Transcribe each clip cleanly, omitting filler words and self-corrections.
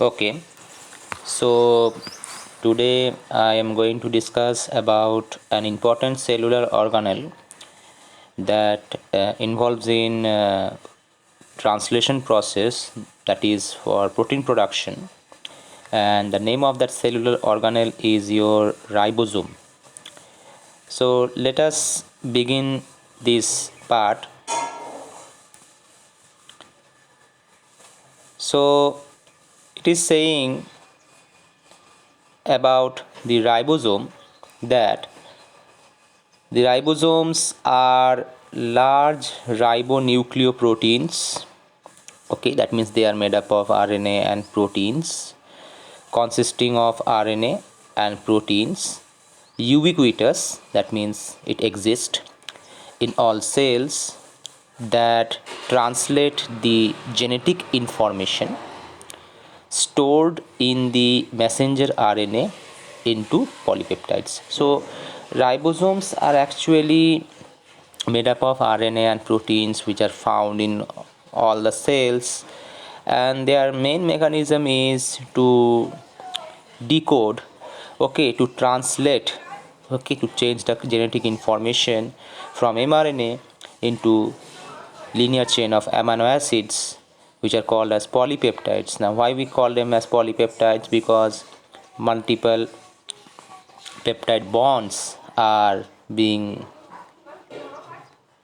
Okay, so today I am going to discuss about an important cellular organelle that involves in translation process, that is for protein production, and the name of that cellular organelle is your ribosome. So let us begin this part. So it is saying about the ribosome that the ribosomes are large ribonucleoproteins. Okay, that means they are made up of RNA and proteins, consisting of RNA and proteins, ubiquitous, that means it exists in all cells, that translate the genetic information stored in the messenger RNA into polypeptides. So ribosomes are actually made up of RNA and proteins which are found in all the cells, and their main mechanism is to decode, okay, to translate, okay, to change the genetic information from mRNA into linear chain of amino acids which are called as polypeptides. Now why we call them as polypeptides? Because multiple peptide bonds are being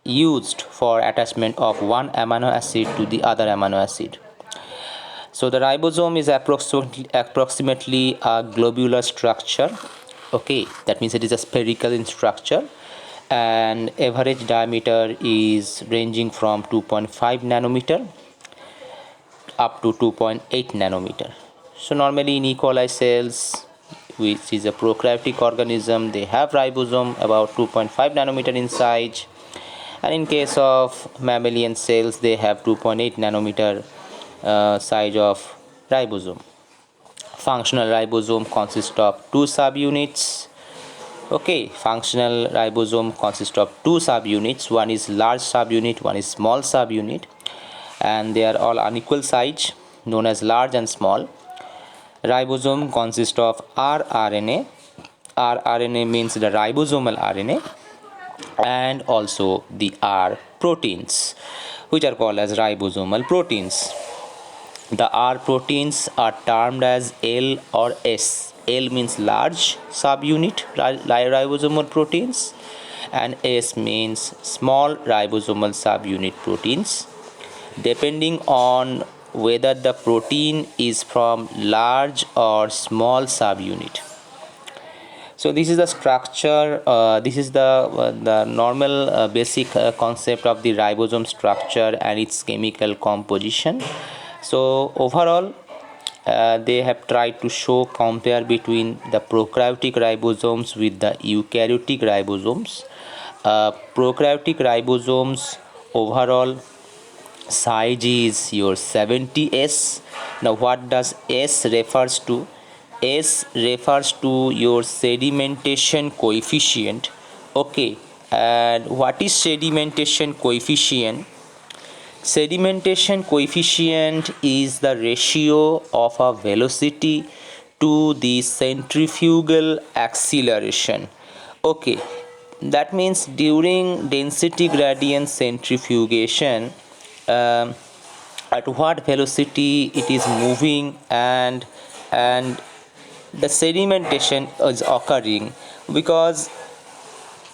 used for attachment of one amino acid to the other amino acid. So the ribosome is approximately a globular structure. Okay, that means it is a spherical in structure, and average diameter is ranging from 2.5 nanometer up to 2.8 nanometer. So normally in E. coli cells, which is a prokaryotic organism, they have ribosome about 2.5 nanometer in size, and in case of mammalian cells they have 2.8 nanometer size of ribosome. Functional ribosome consists of two subunits. Okay, functional ribosome consists of two subunits. One is large subunit, one is small subunit, and they are all unequal size, known as large and small. Ribosome consists of rRNA. rRNA means the ribosomal RNA, and also the R proteins, which are called as ribosomal proteins. The R proteins are termed as L or S. L means large subunit ribosomal proteins, and S means small ribosomal subunit proteins, depending on whether the protein is from large or small subunit. So this is the structure, this is the normal basic concept of the ribosome structure and its chemical composition. So overall they have tried to compare between the prokaryotic ribosomes with the eukaryotic ribosomes. Prokaryotic ribosomes overall size is your 70S. Now what does S refers to? S refers to your sedimentation coefficient. Okay, and what is sedimentation coefficient? Sedimentation coefficient is the ratio of a velocity to the centrifugal acceleration. Okay, that means during density gradient centrifugation, at what velocity it is moving, and the sedimentation is occurring, because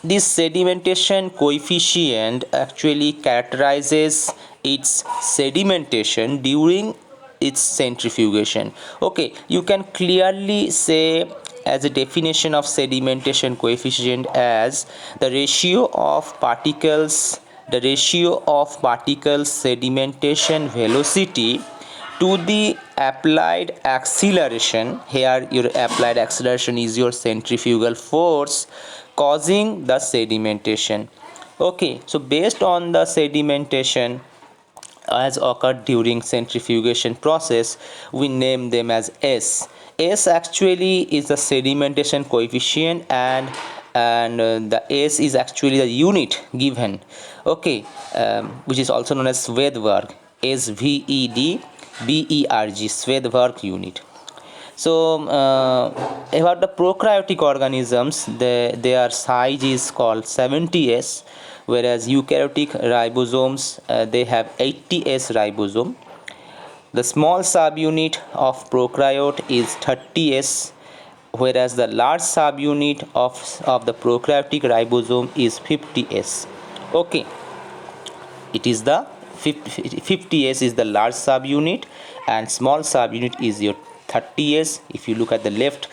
this sedimentation coefficient actually characterizes its sedimentation during its centrifugation. Okay, you can clearly say as a definition of sedimentation coefficient as the ratio of particles sedimentation velocity to the applied acceleration. Here your applied acceleration is your centrifugal force causing the sedimentation. Okay, so based on the sedimentation as occurred during centrifugation process, we name them as S. S actually is the sedimentation coefficient, and the S is actually the unit given, okay, which is also known as Swedberg, SVED. BERG, Svedberg unit. So about the prokaryotic organisms, their size is called 70S, whereas eukaryotic ribosomes, they have 80S ribosome. The small subunit of prokaryote is 30S, whereas the large subunit of the prokaryotic ribosome is 50S. Okay, it is the 50S is the large subunit, and small subunit is your 30S. If you look at the left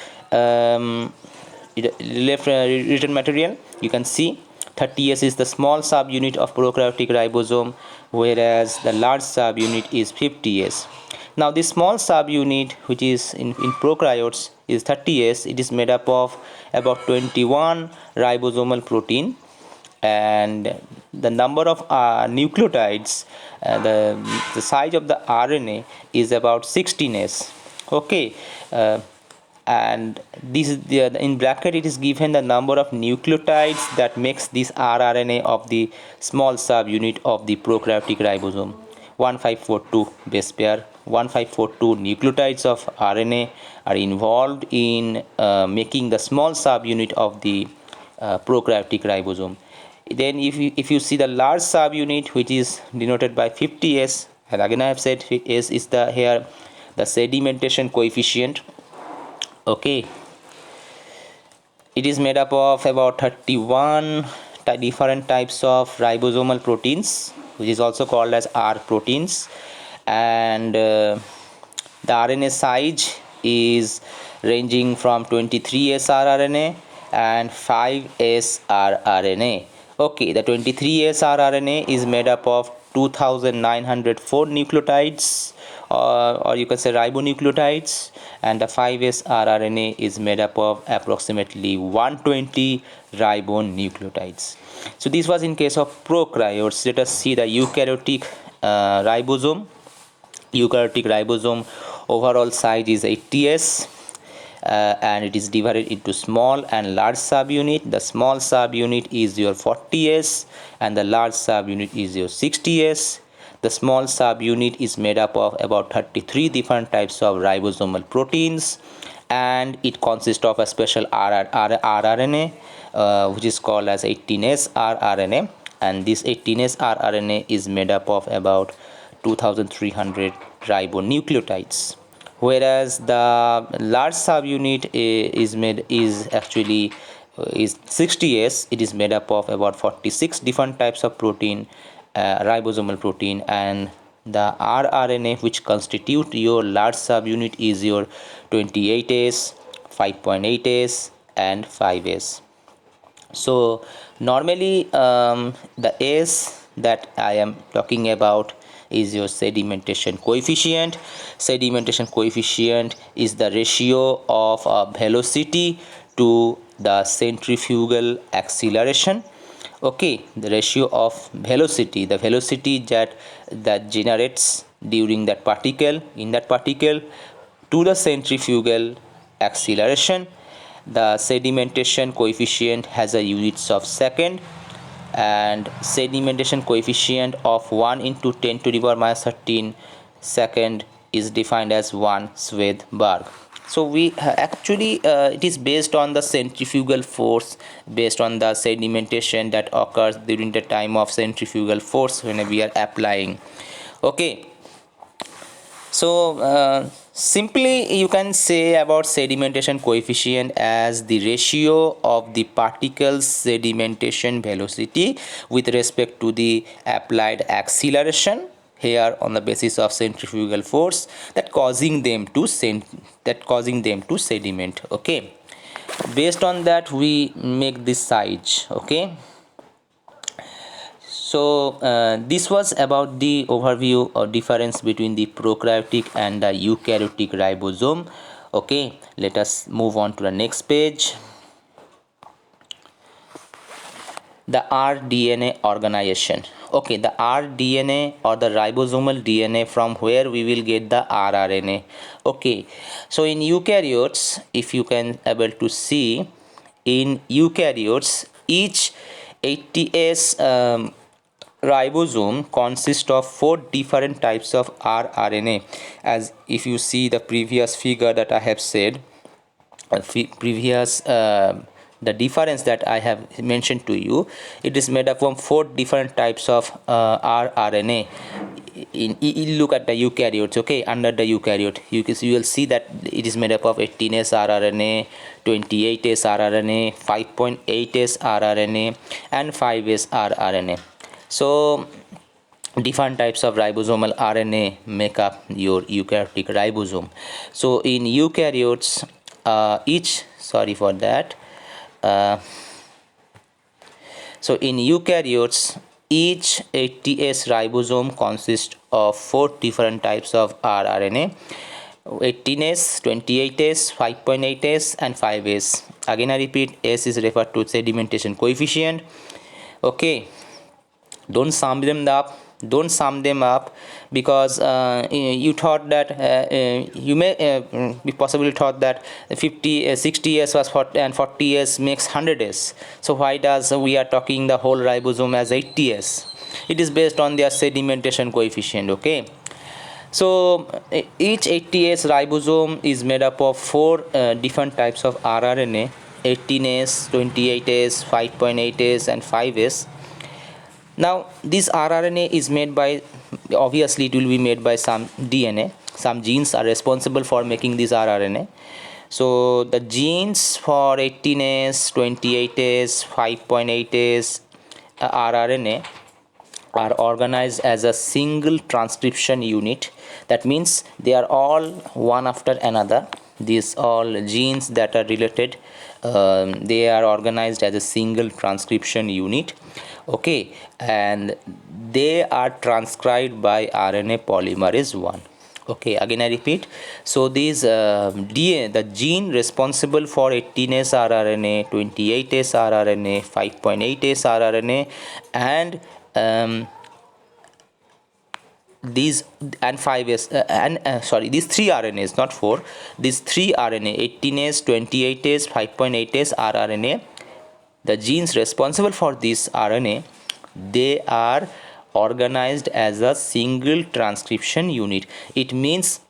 written material, you can see 30S is the small subunit of prokaryotic ribosome, whereas the large subunit is 50S. Now this small subunit, which is in prokaryotes, is 30S. It is made up of about 21 ribosomal protein, and the number of nucleotides, the size of the RNA is about 16S. Okay, and this is in bracket it is given the number of nucleotides that makes this rRNA of the small subunit of the prokaryotic ribosome. 1542 base pair, 1542 nucleotides of RNA are involved in making the small subunit of the prokaryotic ribosome. Then if you see the large subunit, which is denoted by 50S, and again I have said S is the here the sedimentation coefficient. Okay, it is made up of about 31 different types of ribosomal proteins, which is also called as R proteins, and the RNA size is ranging from 23S rRNA and 5S rRNA. Okay, the 23S rRNA is made up of 2904 nucleotides, or you can say ribonucleotides, and the 5S rRNA is made up of approximately 120 ribonucleotides. So this was in case of prokaryotes. Let us see the eukaryotic ribosome. Eukaryotic ribosome overall size is 80S, and it is divided into small and large subunit. The small subunit is your 40S and the large subunit is your 60S. The small subunit is made up of about 33 different types of ribosomal proteins, and it consists of a special rRNA, which is called as 18S rRNA, and this 18S rRNA is made up of about 2300 ribonucleotides, whereas the large subunit is actually 60S. It is made up of about 46 different types of protein, ribosomal protein, and the rRNA which constitute your large subunit is your 28S, 5.8S and 5S. So normally the S that I am talking about is your sedimentation coefficient. Sedimentation coefficient is the ratio of velocity to the centrifugal acceleration. Okay, the ratio of velocity, the velocity that generates during that particle, in that particle, to the centrifugal acceleration. The sedimentation coefficient has a units of second, and sedimentation coefficient of 1 into 10 to the power minus 13 second is defined as 1 Svedberg. So we actually it is based on the centrifugal force, based on the sedimentation that occurs during the time of centrifugal force when we are applying. Okay, so simply you can say about sedimentation coefficient as the ratio of the particles sedimentation velocity with respect to the applied acceleration here on the basis of centrifugal force that causing them to sediment. Okay, based on that we make this size. Okay, so this was about the overview or difference between the prokaryotic and the eukaryotic ribosome. Okay, let us move on to the next page. The rDNA organization. Okay, the rDNA or the ribosomal DNA, from where we will get the rRNA. Okay, so in eukaryotes, if you can able to see, in eukaryotes each 80S ribosome consists of 4 different types of rRNA. As if you see the previous figure that I have said, previous the difference that I have mentioned to you, it is made up of 4 different types of rRNA. Look at the eukaryotes. Okay, under the eukaryote you will see that it is made up of 18S rRNA, 28S rRNA, 5.8S rRNA, and 5S rRNA. So different types of ribosomal RNA make up your eukaryotic ribosome. So in eukaryotes, uh, so in eukaryotes, each 80S ribosome consists of 4 different types of rRNA: 18S, 28S, 5.8S, and 5S. Again I repeat, S is referred to sedimentation coefficient. Okay, don't sum them up, because you thought that you may be possibly thought that 50 60 years was 40 and 40 years makes 100 years. So why does we are talking the whole ribosome as 80 years? It is based on their sedimentation coefficient. Okay, so each 80S ribosome is made up of 4 different types of rRNA: 18S, 28S, 5.8S, and 5S. Now this rRNA is made by, obviously it will be made by some DNA. Some genes are responsible for making this rRNA. So the genes for 18S, 28S, 5.8S rRNA are organized as a single transcription unit. That means they are all one after another. These all genes that are related, they are organized as a single transcription unit. Okay, and they are transcribed by RNA polymerase 1. Okay, again I repeat. So these DNA, the gene responsible for 18S rRNA, 28S rRNA, 5.8S rRNA, and these and 5S these 3 RNAs, not 4, these 3 RNA, 18S, 28S, 5.8S rRNA, the genes responsible for this RNA, they are organized as a single transcription unit. It means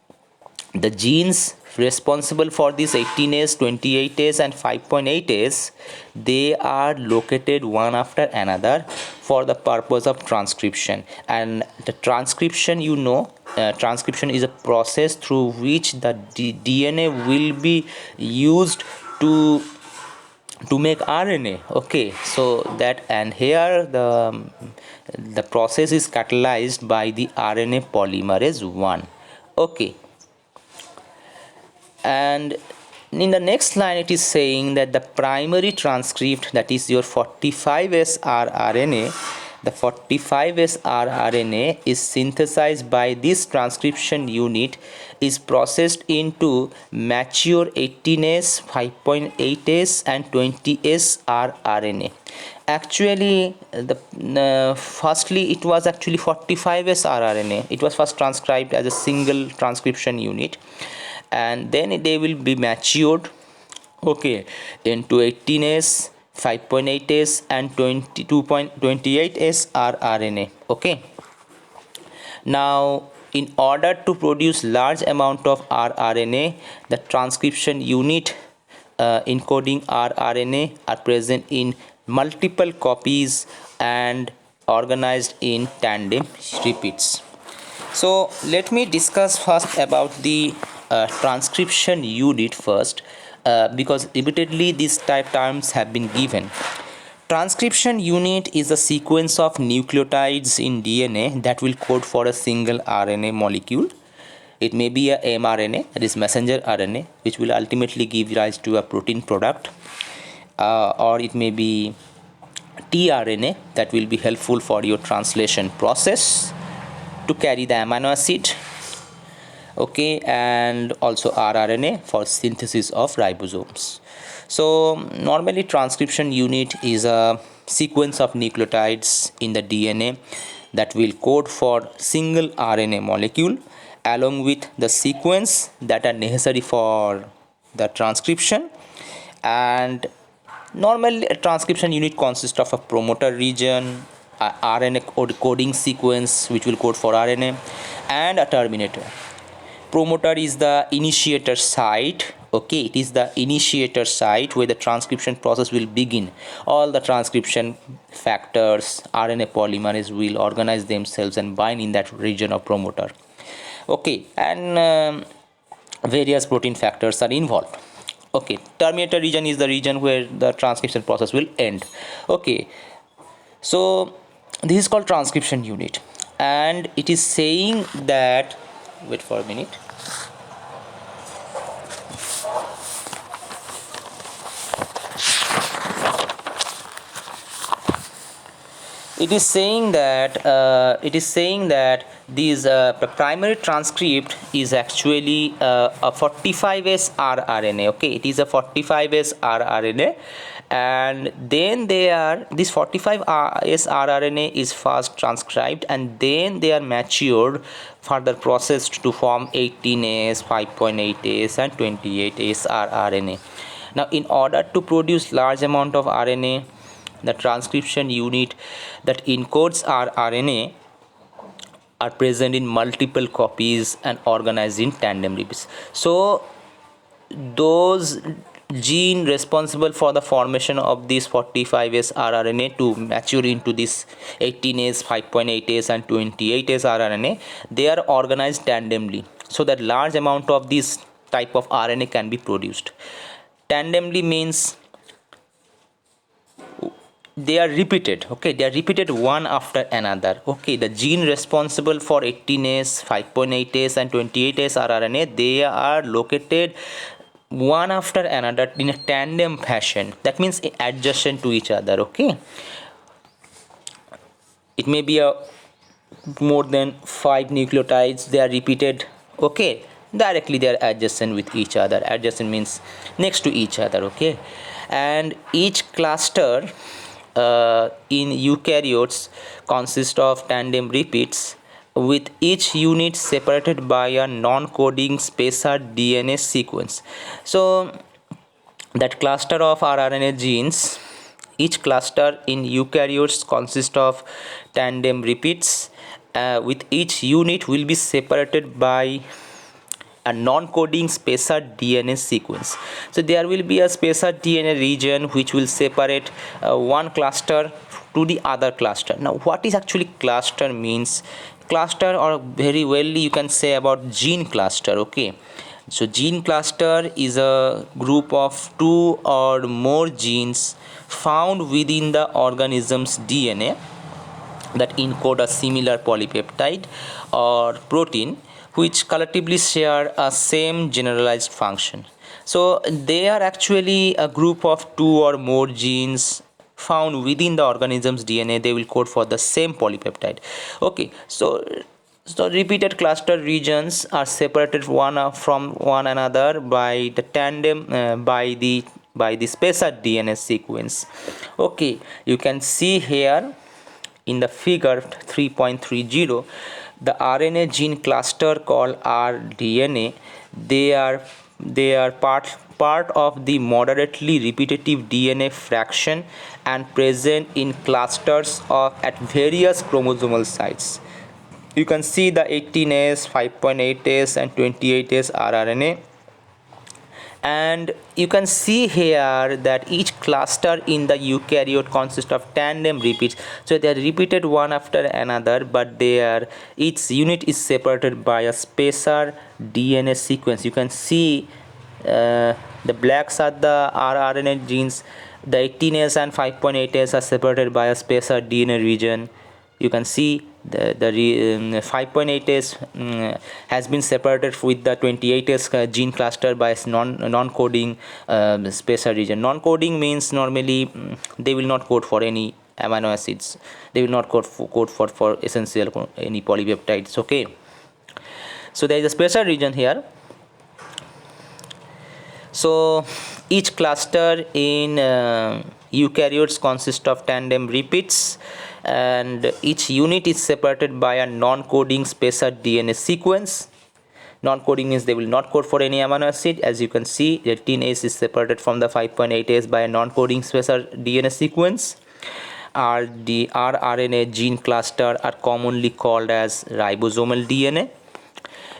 the genes responsible for this 18S, 28S, and 5.8S, they are located one after another for the purpose of transcription. And the transcription, transcription is a process through which the DNA will be used to make RNA. Okay, so that, and here the process is catalyzed by the RNA polymerase 1. Okay, and in the next line it is saying that the primary transcript, that is your 45S rRNA, the 45S rRNA is synthesized by this transcription unit, is processed into mature 18S, 5.8S, and 20S rRNA. Actually, firstly it was actually 45S rRNA. It was first transcribed as a single transcription unit, and then they will be matured, okay, into 18S, 5.8S, and 22.28S rRNA. Okay, now in order to produce large amount of rRNA, the transcription unit encoding rRNA are present in multiple copies and organized in tandem repeats. So let me discuss first about the transcription unit first, because repeatedly these type terms have been given. Transcription unit is a sequence of nucleotides in DNA that will code for a single RNA molecule. It may be a mRNA, that is messenger RNA, which will ultimately give rise to a protein product, or it may be tRNA that will be helpful for your translation process to carry the amino acid. Okay, and also rRNA for synthesis of ribosomes. So normally transcription unit is a sequence of nucleotides in the DNA that will code for single RNA molecule along with the sequence that are necessary for the transcription. And normally a transcription unit consists of a promoter region, RNA coding sequence which will code for RNA, and a terminator. Promoter is the initiator site. Okay, it is the initiator site where the transcription process will begin. All the transcription factors, RNA polymerase will organize themselves and bind in that region of promoter. Okay, and various protein factors are involved. Okay, terminator region is the region where the transcription process will end. Okay, so this is called transcription unit, and it is saying that, wait for a minute. It is saying that this primary transcript is actually a 45S rRNA. Okay, it is a 45S rRNA, and then this 45S rRNA is first transcribed, and then they are matured, further processed to form 18S, 5.8S, and 28S rRNA. Now, in order to produce large amount of RNA, the transcription unit that encodes rRNA are present in multiple copies and organized in tandem repeats. So those gene responsible for the formation of this 45S rRNA to mature into this 18S, 5.8S, and 28S rRNA, they are organized tandemly so that large amount of this type of RNA can be produced. Tandemly means they are repeated. Okay, they are repeated one after another. Okay, the gene responsible for 18S, 5.8S, and 28S rRNA, they are located one after another in a tandem fashion. That means adjacent to each other. Okay, it may be a more than 5 nucleotides, they are repeated. Okay, directly they are adjacent with each other. Adjacent means next to each other. Okay, and each cluster in eukaryotes consist of tandem repeats, with each unit separated by a non-coding spacer DNA sequence. So that cluster of rRNA genes, each cluster in eukaryotes consists of tandem repeats, with each unit will be separated by a non-coding spacer DNA sequence. So there will be a spacer DNA region which will separate one cluster to the other cluster. Now, what is actually cluster means? Cluster, or very well you can say about gene cluster. Okay, so gene cluster is a group of 2 or more genes found within the organism's DNA that encode a similar polypeptide or protein which collectively share a same generalized function. So they are actually a group of 2 or more genes found within the organism's DNA. They will code for the same polypeptide. Okay, so repeated cluster regions are separated one from one another by the tandem by the spacer DNA sequence. Okay, you can see here in the figure 3.30, the RNA gene cluster called rDNA, they are part of the moderately repetitive DNA fraction and present in clusters at various chromosomal sites. You can see the 18S, 5.8S, and 28S rRNA, and you can see here that each cluster in the eukaryote consists of tandem repeats. So they are repeated one after another, but each unit is separated by a spacer DNA sequence. You can see the blacks are the rRNA genes. The 18S and 5.8S are separated by a spacer DNA region. You can see the 5.8S has been separated with the 28S gene cluster by non-coding spacer region. Non-coding means normally they will not code for any amino acids. They will not code for essential any polypeptides. Okay, so there is a spacer region here. So each cluster in eukaryotes consists of tandem repeats, and each unit is separated by a non-coding spacer DNA sequence. Non-coding means they will not code for any amino acid. As you can see, 18S is separated from the 5.8S by a non-coding spacer DNA sequence. rRNA gene cluster are commonly called as ribosomal DNA.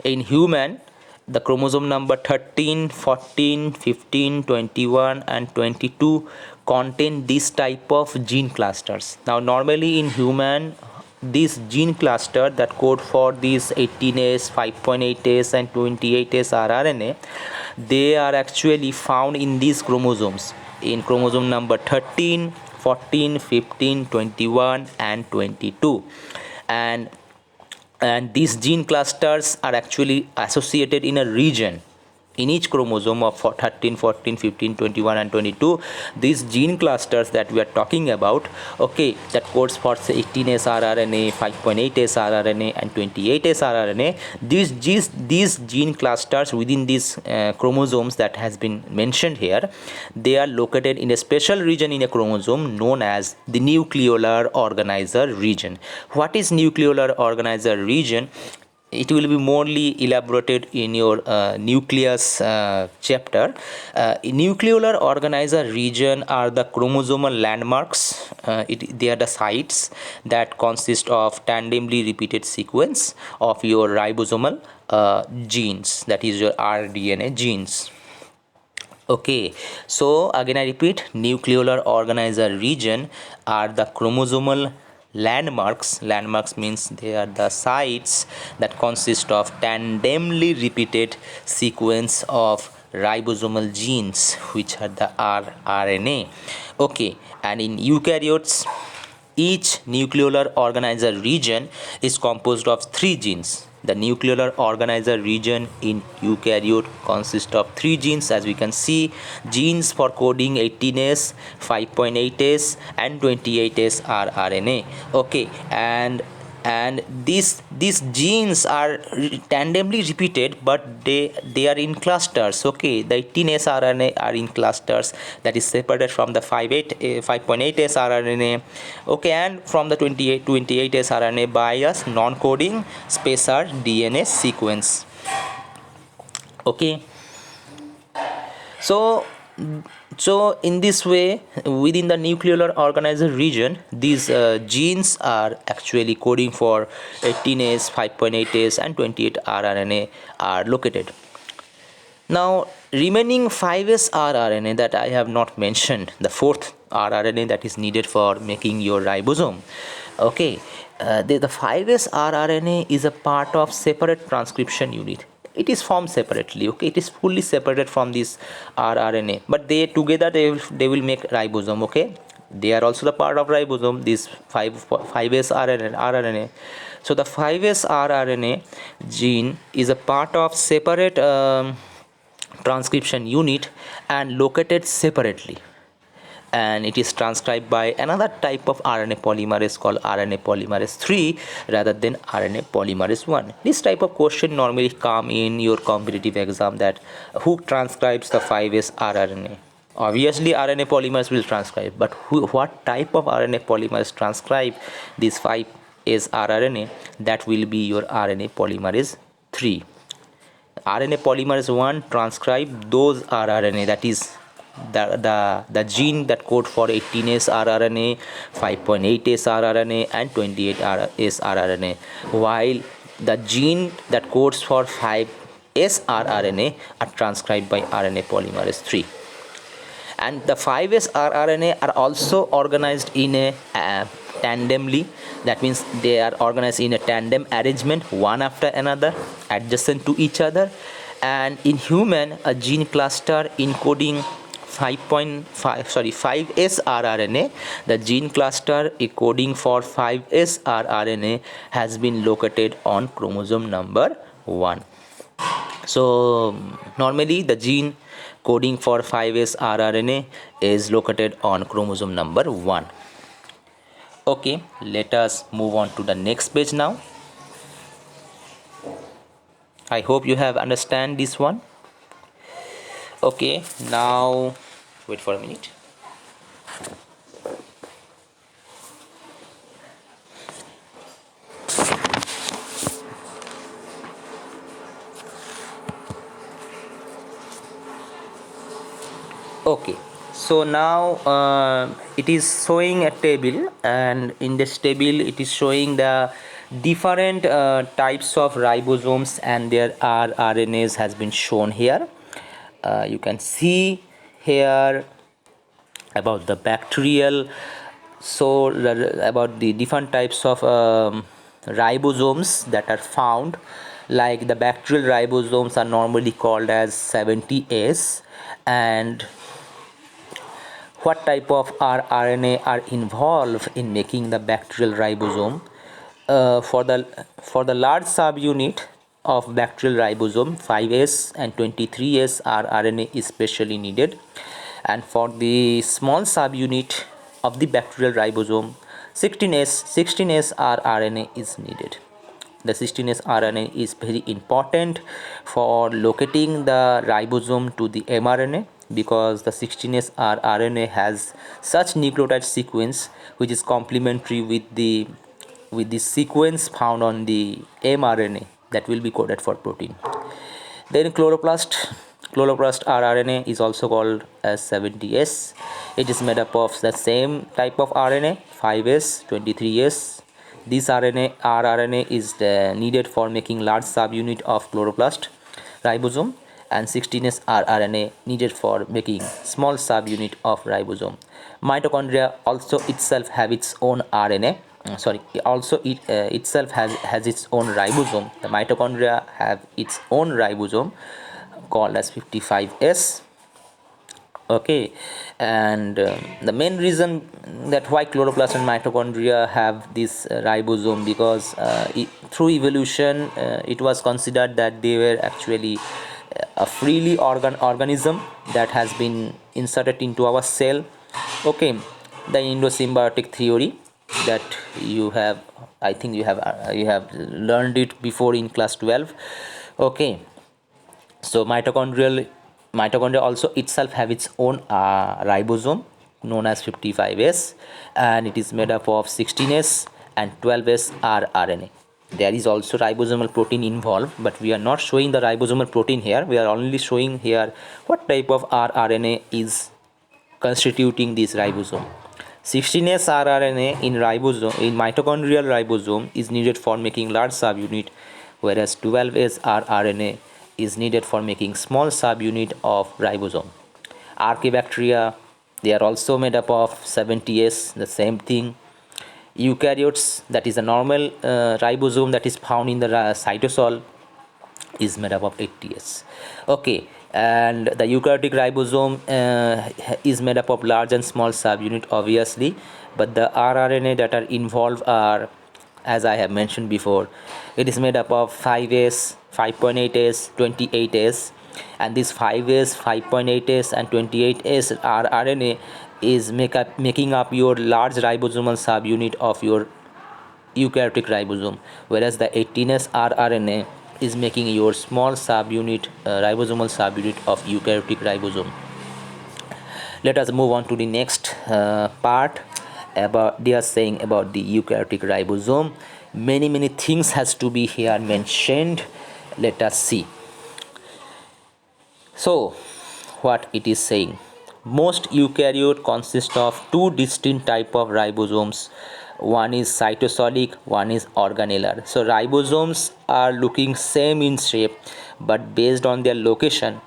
In human, the chromosome number 13, 14, 15, 21 and 22 contain this type of gene clusters. Now normally in human, this gene cluster that code for these 18S, 5.8S and 28S rRNA, they are actually found in these chromosomes, in chromosome number 13, 14, 15, 21 and 22. And these gene clusters are actually associated in a region. In each chromosome of 13, 14, 15, 21 and 22, these gene clusters that we are talking about, okay, that codes for say 18S rRNA, 5.8S rRNA and 28S rRNA, these gene clusters within these chromosomes that has been mentioned here, they are located in a special region in a chromosome known as the nucleolar organizer region. What is nucleolar organizer region? It will be morely elaborated in your nucleus chapter. Nucleolar organizer region are the chromosomal landmarks. They are the sites that consist of tandemly repeated sequence of your ribosomal genes, that is your rDNA genes. Okay, so again I repeat, nucleolar organizer region are the chromosomal landmarks. Landmarks means they are the sites that consist of tandemly repeated sequence of ribosomal genes, which are the rRNA. Okay, and in eukaryotes, each nucleolar organizer region is composed of 3 genes. The nucleolar organizer region in eukaryote consists of 3 genes, as we can see, genes for coding 18S, 5.8S and 28S rRNA. Okay, and these genes are tandemly repeated, but they are in clusters. Okay, the 18S rRNA are in clusters, that is separated from the 5.8S rRNA, okay, and from the 28S rRNA by a non-coding spacer DNA sequence. Okay, so in this way, within the nucleolar organizer region, these genes are actually coding for 18S, 5.8S and 28 rRNA are located. Now remaining 5S rRNA that I have not mentioned, the fourth rRNA that is needed for making your ribosome. Okay, the 5S rRNA is a part of separate transcription unit. It is formed separately. Okay, it is fully separated from this rRNA, but they together they will make ribosome. Okay, they are also the part of ribosome, this 5S rRNA. So the 5S rRNA gene is a part of separate transcription unit and located separately, and it is transcribed by another type of RNA polymerase called RNA polymerase 3 rather than RNA polymerase 1. This type of question normally come in your competitive exam, that who transcribes the 5S rRNA. Obviously RNA polymerase will transcribe, but what type of RNA polymerase transcribe this 5S rRNA? That will be your RNA polymerase 3. RNA polymerase 1 transcribe those rRNA, that is the gene that code for 18S rRNA, 5.8S rRNA and 28S rRNA, while the gene that codes for 5S rRNA are transcribed by RNA polymerase 3. And the 5S rRNA are also organized in a tandemly, that means they are organized in a tandem arrangement, one after another, adjacent to each other. And in human, a gene cluster encoding 5S rRNA, the gene cluster encoding for 5S rRNA has been located on chromosome number 1. So normally the gene coding for 5S rRNA is located on chromosome number 1. Okay, let us move on to the next page now. I hope you have understand this one. Okay, now wait for a minute. Okay, So now it is showing a table, and in this table it is showing the different types of ribosomes and their rRNAs has been shown here. You can see here about the bacterial, so about the different types of ribosomes that are found. Like the bacterial ribosomes are normally called as 70S, and what type of rRNA are involved in making the bacterial ribosome. For the large subunit of bacterial ribosome, 5S and 23S rRNA is specially needed, and for the small subunit of the bacterial ribosome, 16S rRNA is needed. The 16S RNA is very important for locating the ribosome to the mRNA, because the 16S rRNA has such nucleotide sequence which is complementary with the sequence found on the mRNA that will be coded for protein. Then chloroplast rRNA is also called as 70S. It is made up of the same type of RNA, 5S, 23S. This rRNA is needed for making large subunit of chloroplast ribosome, and 16S rRNA needed for making small subunit of ribosome. Mitochondria also itself have its own RNA. It itself has its own ribosome. The mitochondria have its own ribosome called as 55S. Okay, and the main reason that why chloroplast and mitochondria have this ribosome, because through evolution it was considered that they were actually a freely organism that has been inserted into our cell. Okay, the endosymbiotic theory that I think you have learned it before in class 12. Okay, so mitochondria also itself have its own ribosome known as 55S, and it is made up of 16S and 12S rRNA. There is also ribosomal protein involved, but we are not showing the ribosomal protein here. We are only showing here what type of rRNA is constituting this ribosome. 16S rRNA in mitochondrial ribosome is needed for making large subunit, whereas 12S rRNA is needed for making small subunit of ribosome. Archaebacteria, they are also made up of 70S, the same thing. Eukaryotes, that is a normal ribosome that is found in the cytosol, is made up of 80S. Okay, and the eukaryotic ribosome is made up of large and small subunit, obviously, but the rRNA that are involved are, as I have mentioned before, it is made up of 5S, 5.8S, 28S, and this 5S, 5.8S and 28S rRNA is making up your large ribosomal subunit of your eukaryotic ribosome, whereas the 18S rRNA is making your small subunit, ribosomal subunit of eukaryotic ribosome. Let us move on to the next part. About they are saying about the eukaryotic ribosome. Many things has to be here mentioned. Let us see. So what it is saying, most eukaryote consist of two distinct type of ribosomes. One is cytosolic, one is organellar. So ribosomes are looking same in shape, but based on their location,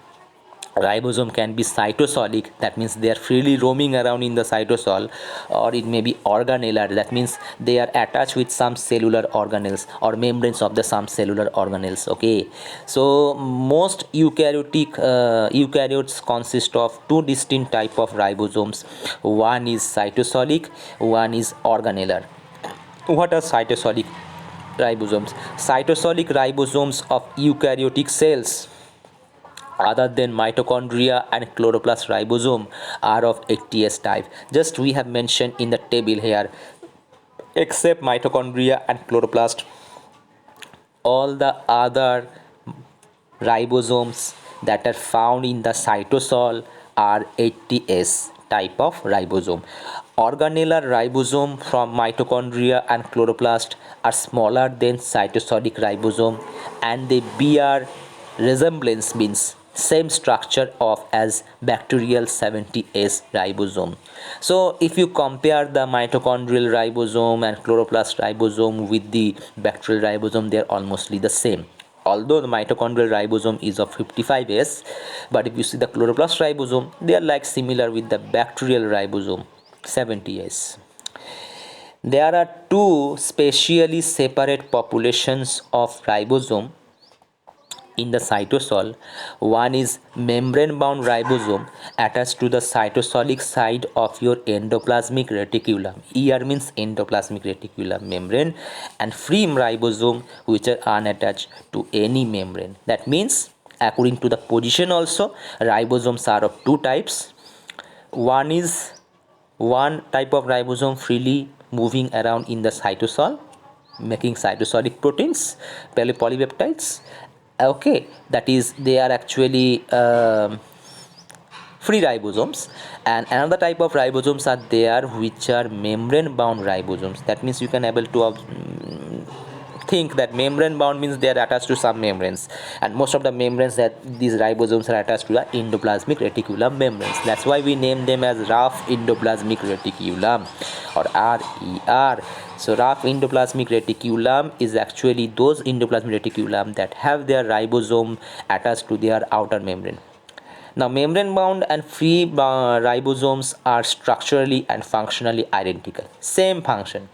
ribosome can be cytosolic, that means they are freely roaming around in the cytosol, or it may be organellar, that means they are attached with some cellular organelles or membranes of the some cellular organelles. Okay, so most eukaryotes consist of two distinct type of ribosomes. One is cytosolic, one is organellar. What are cytosolic ribosomes? Cytosolic ribosomes of eukaryotic cells other than mitochondria and chloroplast ribosome are of 80S type. Just we have mentioned in the table here, except mitochondria and chloroplast, all the other ribosomes that are found in the cytosol are 80S type of ribosome. Organellar ribosome from mitochondria and chloroplast are smaller than cytosolic ribosome, and they bear resemblance, means same structure of as bacterial 70S ribosome. So if you compare the mitochondrial ribosome and chloroplast ribosome with the bacterial ribosome, they are almostly the same. Although the mitochondrial ribosome is of 55S, but if you see the chloroplast ribosome, they are like similar with the bacterial ribosome 70S. There are two spatially separate populations of ribosome in the cytosol. One is membrane bound ribosome attached to the cytosolic side of your endoplasmic reticulum. ER means endoplasmic reticulum membrane, and free ribosome which are unattached to any membrane. That means according to the position also, ribosomes are of two types. One type of ribosome freely moving around in the cytosol making cytosolic proteins, polypeptides. Okay, that is they are actually free ribosomes, and another type of ribosomes are there which are membrane bound ribosomes. That means you can able to think that membrane bound means they are attached to some membranes, and most of the membranes that these ribosomes are attached to the endoplasmic reticulum membranes. That's why we name them as rough endoplasmic reticulum or RER. So rough endoplasmic reticulum is actually those endoplasmic reticulum that have their ribosome attached to their outer membrane. Now membrane bound and free ribosomes are structurally and functionally identical, same function.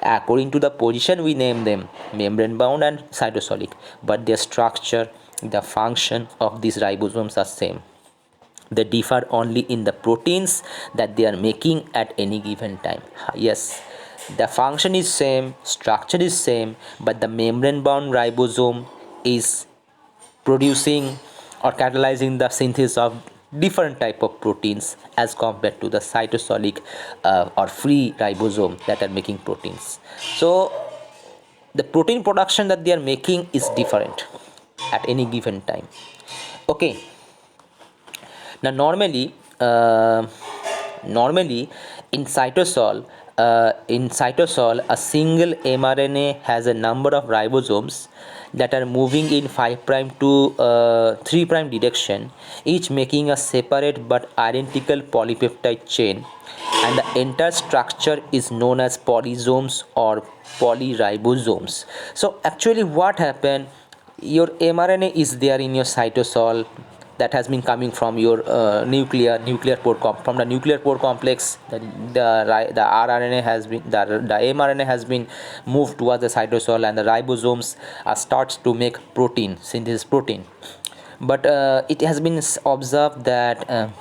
According to the position we name them membrane bound and cytosolic, but their structure, the function of these ribosomes are same. They differ only in the proteins that they are making at any given time. Yes, the function is same, structure is same, but the membrane bound ribosome is producing or catalyzing the synthesis of different type of proteins as compared to the cytosolic or free ribosome that are making proteins. So the protein production that they are making is different at any given time. Okay, now normally in cytosol a single mRNA has a number of ribosomes that are moving in 5 prime to 3 prime direction, each making a separate but identical polypeptide chain, and the entire structure is known as polysomes or polyribosomes. So actually what happened, your mRNA is there in your cytosol that has been coming from your nuclear pore from the nuclear pore complex. The rRNA has been the mRNA has been moved towards the cytosol, and the ribosomes starts to make protein synthesis protein. But it has been observed that a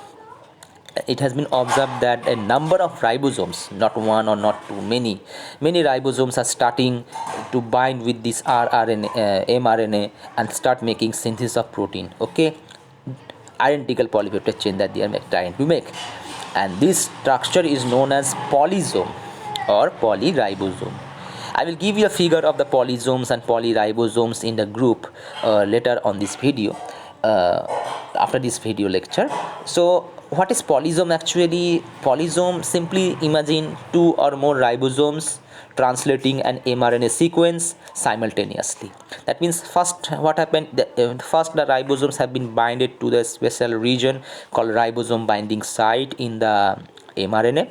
number of ribosomes, not one or not two, many ribosomes are starting to bind with this mRNA and start making synthesis of protein. Okay, identical polypeptide chain that they are trying to make, and this structure is known as polysome or polyribosome. I will give you a figure of the polysomes and polyribosomes in the group later on this video, after this video lecture. So what is polysome actually? Polysome, simply imagine two or more ribosomes translating an mRNA sequence simultaneously. That means first what happened, first the ribosomes have been binded to the special region called ribosome binding site in the mRNA.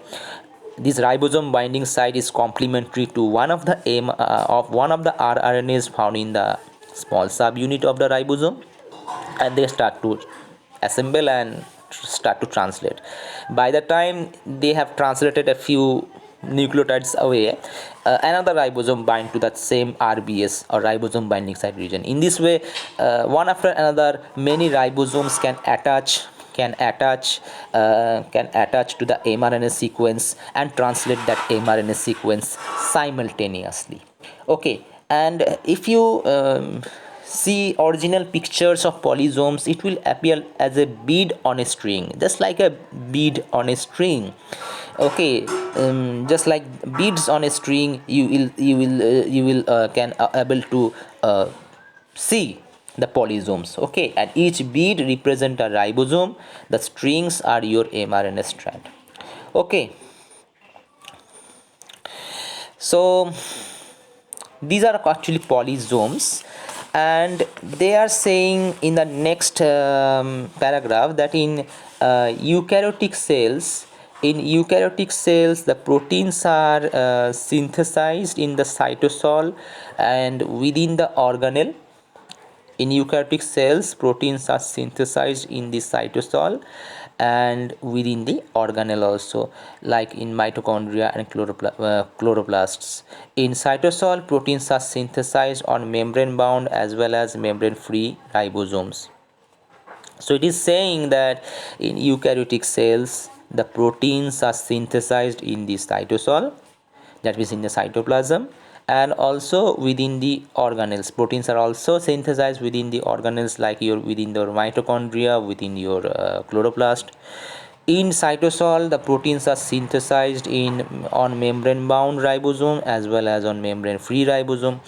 This ribosome binding site is complementary to one of the rRNAs found in the small subunit of the ribosome, and they start to assemble and start to translate. By the time they have translated a few nucleotides away, another ribosome bind to that same RBS or ribosome binding site region. In this way, one after another, many ribosomes can attach to the mRNA sequence and translate that mRNA sequence simultaneously. Okay, and if you see original pictures of polysomes, it will appear as a bead on a string, just like a bead on a string. Okay, just like beads on a string, you will can able to see the polysomes. Okay, and each bead represent a ribosome. The strings are your mRNA strand. Okay, so these are actually polysomes. And they are saying in the next paragraph that in eukaryotic cells the proteins are synthesized in the cytosol and within the organelle. In eukaryotic cells, proteins are synthesized in the cytosol and within the organelle also, like in mitochondria and chloroplasts. In cytosol, proteins are synthesized on membrane-bound as well as membrane-free ribosomes. So it is saying that in eukaryotic cells, the proteins are synthesized in the cytosol, that means in the cytoplasm, and also within the organelles. Proteins are also synthesized within the organelles, like within your mitochondria, within your chloroplast. In cytosol, the proteins are synthesized on membrane-bound ribosome as well as on membrane-free ribosome.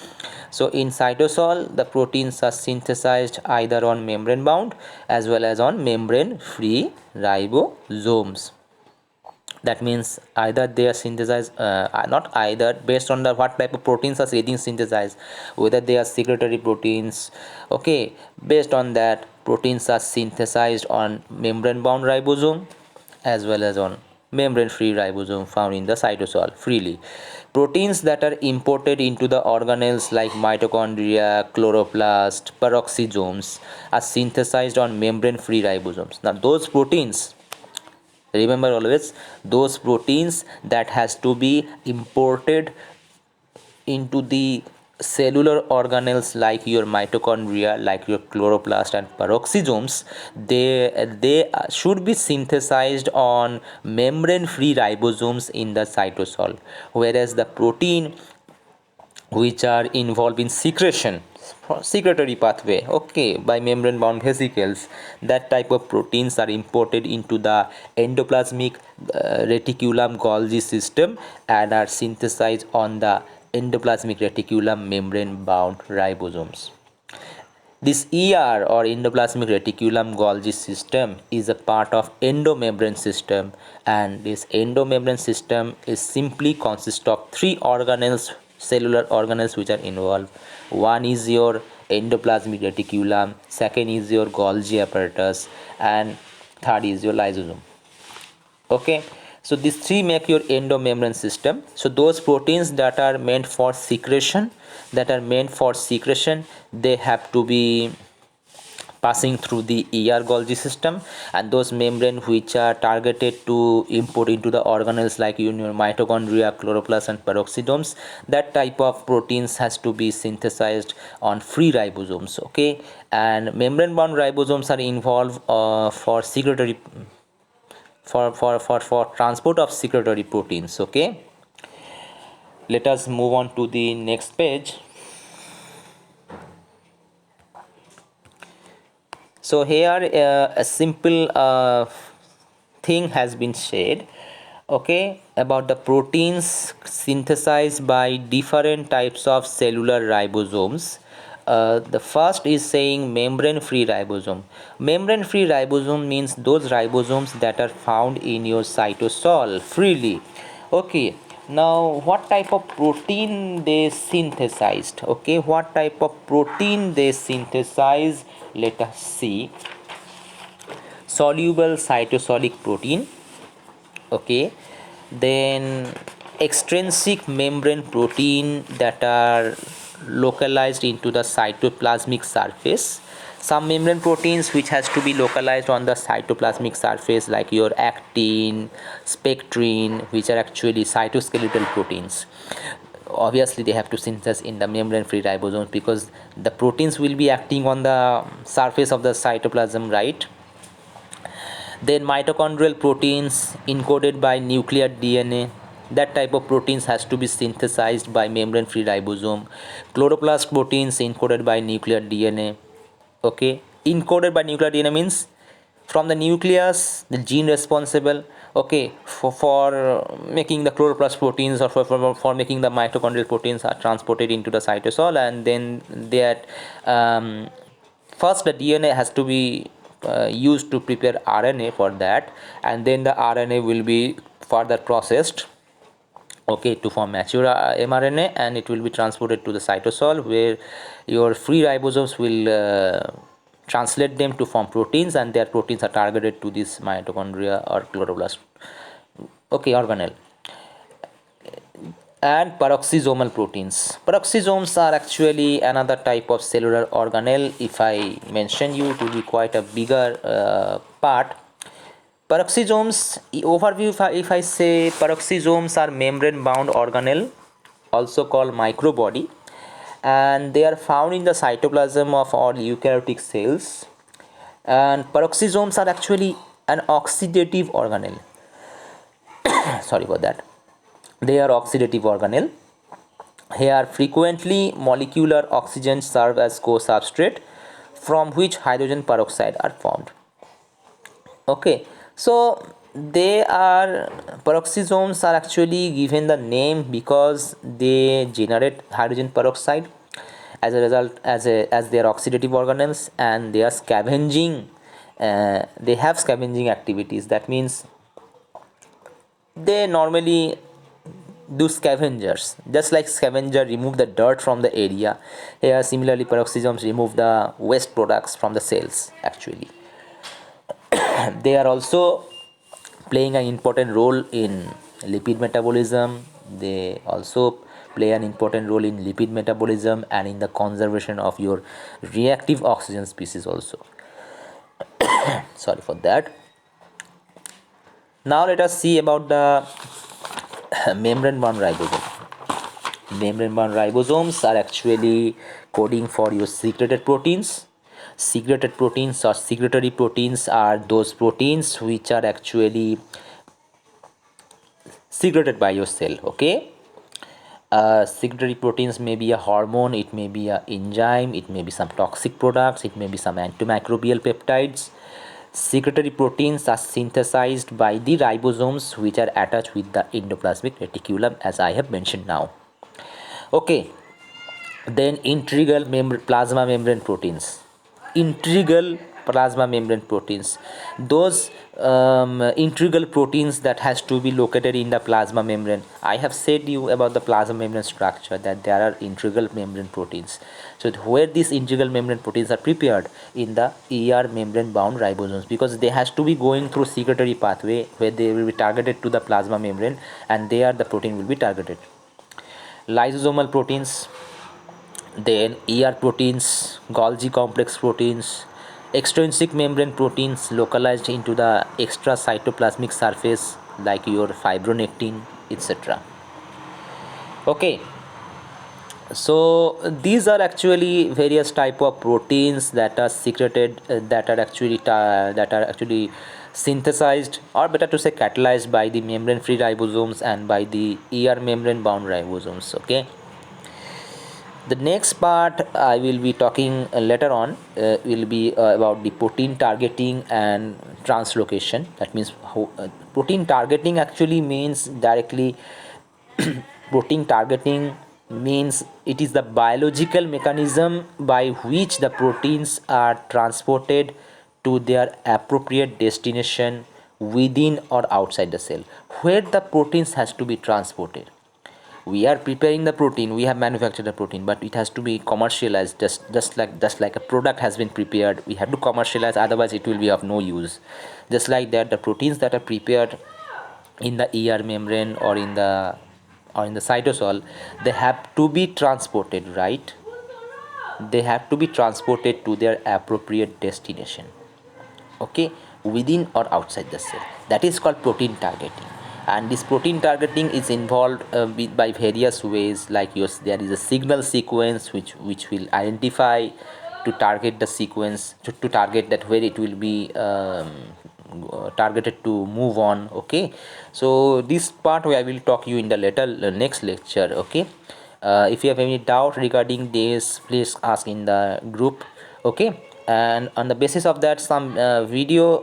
So in cytosol, the proteins are synthesized either on membrane-bound as well as on membrane-free ribosomes. That means either they are synthesized, not either, based on the what type of proteins are getting synthesized, whether they are secretory proteins. Okay, based on that, proteins are synthesized on membrane bound ribosome as well as on membrane free ribosome found in the cytosol freely. Proteins that are imported into the organelles like mitochondria, chloroplast, peroxisomes are synthesized on membrane free ribosomes. Now those proteins, remember always, those proteins that has to be imported into the cellular organelles like your mitochondria, like your chloroplast and peroxisomes, they should be synthesized on membrane free ribosomes in the cytosol, whereas the protein which are involved in secretory pathway, okay, by membrane bound vesicles, that type of proteins are imported into the endoplasmic reticulum Golgi system and are synthesized on the endoplasmic reticulum membrane bound ribosomes. This ER or endoplasmic reticulum Golgi system is a part of endomembrane system, and this endomembrane system is simply consists of three organelles, cellular organelles which are involved. One is your endoplasmic reticulum, second is your Golgi apparatus, and third is your lysosome. Okay, so these three make your endomembrane system. So those proteins that are meant for secretion, they have to be passing through the ER Golgi system, and those membrane which are targeted to import into the organelles like your mitochondria, chloroplasts and peroxisomes, that type of proteins has to be synthesized on free ribosomes. Okay, and membrane bound ribosomes are involved for secretory for transport of secretory proteins. Okay, let us move on to the next page. So here a simple thing has been said, okay, about the proteins synthesized by different types of cellular ribosomes. The first is saying membrane free ribosome. Membrane free ribosome means those ribosomes that are found in your cytosol freely. Okay, now what type of protein they synthesized? Okay, what type of protein they synthesize? Let us see. Soluble cytosolic protein, okay, then extrinsic membrane protein that are localized into the cytoplasmic surface. Some membrane proteins which has to be localized on the cytoplasmic surface like your actin, spectrin, which are actually cytoskeletal proteins. Obviously they have to synthesize in the membrane free ribosomes because the proteins will be acting on the surface of the cytoplasm, right? Then mitochondrial proteins encoded by nuclear DNA, that type of proteins has to be synthesized by membrane free ribosome. Chloroplast proteins encoded by nuclear DNA, okay, encoded by nuclear DNA means from the nucleus the gene responsible, okay, for making the chloroplast proteins or for making the mitochondrial proteins are transported into the cytosol, and then that first the DNA has to be used to prepare RNA for that, and then the RNA will be further processed okay, to form mature mRNA, and it will be transported to the cytosol, where your free ribosomes will translate them to form proteins, and their proteins are targeted to this mitochondria or chloroplast, okay, organelle. And peroxisomal proteins. Peroxisomes are actually another type of cellular organelle. If I mention you, it will be quite a bigger part. Peroxisomes, overview, if I say peroxisomes are membrane bound organelle, also called microbody, and they are found in the cytoplasm of all eukaryotic cells. And peroxisomes are actually an oxidative organelle. Sorry for that. They are oxidative organelle. Here, frequently molecular oxygen serve as co-substrate from which hydrogen peroxide are formed. Okay, so they are, peroxisomes are actually given the name because they generate hydrogen peroxide as a result, as they are oxidative organelles, and they are scavenging. They have scavenging activities. That means they normally do scavengers, just like scavenger remove the dirt from the area. Here similarly peroxisomes remove the waste products from the cells actually. They are also playing an important role in lipid metabolism. They also play an important role in lipid metabolism and in the conservation of your reactive oxygen species also. Sorry for that. Now let us see about the membrane bound ribosome. Membrane bound ribosomes are actually coding for your secreted proteins. Secreted proteins or secretory proteins are those proteins which are actually secreted by your cell. Okay, secretory proteins may be a hormone, it may be a enzyme, it may be some toxic products, it may be some antimicrobial peptides. Secretory proteins are synthesized by the ribosomes which are attached with the endoplasmic reticulum, as I have mentioned now. Okay, then integral plasma membrane proteins. Integral plasma membrane proteins, those integral proteins that has to be located in the plasma membrane. I have said you about the plasma membrane structure, that there are integral membrane proteins. So where these integral membrane proteins are prepared in the membrane bound ribosomes, because they has to be going through secretory pathway where they will be targeted to the plasma membrane, and there the protein will be targeted. Lysosomal proteins, then proteins, Golgi complex proteins, extrinsic membrane proteins localized into the extracytoplasmic surface like your fibronectin, etc. Okay, so these are actually various type of proteins that are secreted, that are actually synthesized, or better to say catalyzed, by the membrane free ribosomes and by the membrane bound ribosomes. Okay, the next part I will be talking later on will be about the protein targeting and translocation. That means how, protein targeting actually means directly protein targeting means it is the biological mechanism by which the proteins are transported to their appropriate destination within or outside the cell, where the proteins has to be transported. We are preparing the protein, we have manufactured the protein, but it has to be commercialized. Just like a product has been prepared, we have to commercialize, otherwise it will be of no use. Just like that, the proteins that are prepared in the membrane or in the cytosol, they have to be transported, right? They have to be transported to their appropriate destination, okay, within or outside the cell. That is called protein targeting. And this protein targeting is involved by various ways, like there is a signal sequence which will identify to target the sequence, to target that where it will be targeted to move on. Okay, so this part I will talk you in the next lecture. Okay, if you have any doubt regarding this, please ask in the group. Okay, and on the basis of that, some video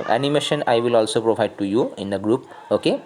animation I will also provide to you in the group. Okay,